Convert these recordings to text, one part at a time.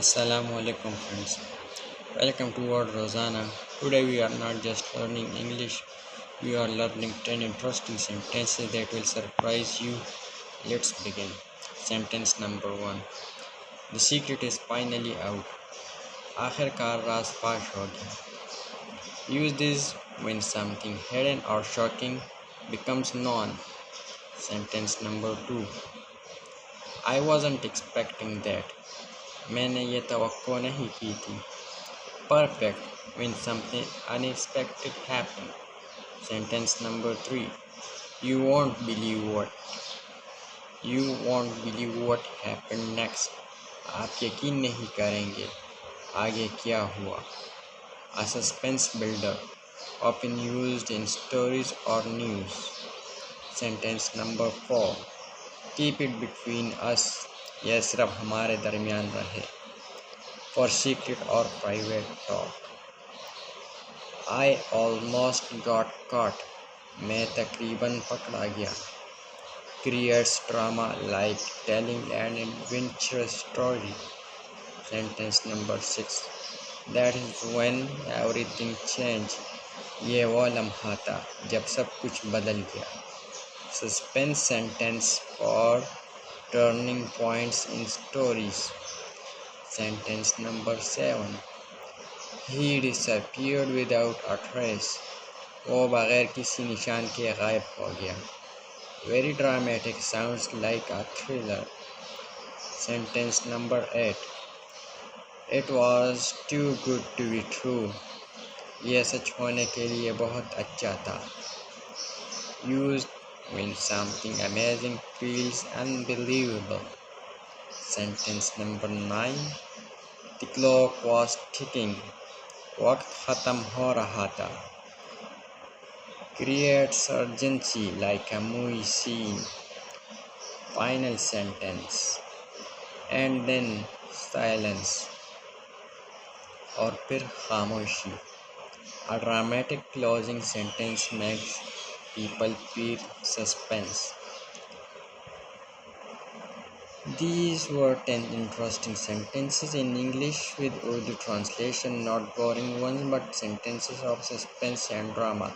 Assalamu alaikum friends. Welcome to WordRozana. Today we are not just learning English, we are learning 10 interesting sentences that will surprise you. Let's begin. Sentence number 1. The secret is finally out. आखिरकार राज फाश हो गया. Use this when something hidden or shocking becomes known. Sentence number 2. I wasn't expecting that. मैंने ये तवक्को नहीं की थी. Perfect when something unexpected happened. Sentence number 3. You won't believe what happened next. आप यकीन नहीं करेंगे आगे क्या हुआ. A suspense builder, often used in stories or news. Sentence number 4. Keep it between us. यह सिर्फ हमारे दरमियान रहे. For secret or private talk. I almost got caught. मैं तकरीबन पकड़ा गया. Creates drama like telling an adventurous story. Sentence number 6. That is when everything changed. ये वो लम्हा था जब सब कुछ बदल गया. Suspense sentence for turning points in stories. Sentence number 7. He disappeared without a trace. वो बगैर किसी निशान के गायब हो गया. Very dramatic, sounds like a thriller. Sentence number 8. It was too good to be true. यह सच होने के लिए बहुत अच्छा था. Used when something amazing feels unbelievable. Sentence number 9. The clock was ticking. वक्त ख़त्म हो रहा था. Creates urgency like a movie scene. Final sentence. And then silence. और फिर खामोशी. A dramatic closing sentence makes people feel suspense. These were 10 interesting sentences in English with Urdu translation, not boring ones but sentences of suspense and drama.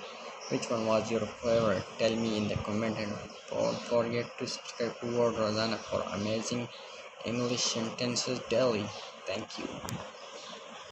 Which one was your favorite? Tell me in the comment and don't forget to subscribe to WordRozana for amazing English sentences daily. Thank you.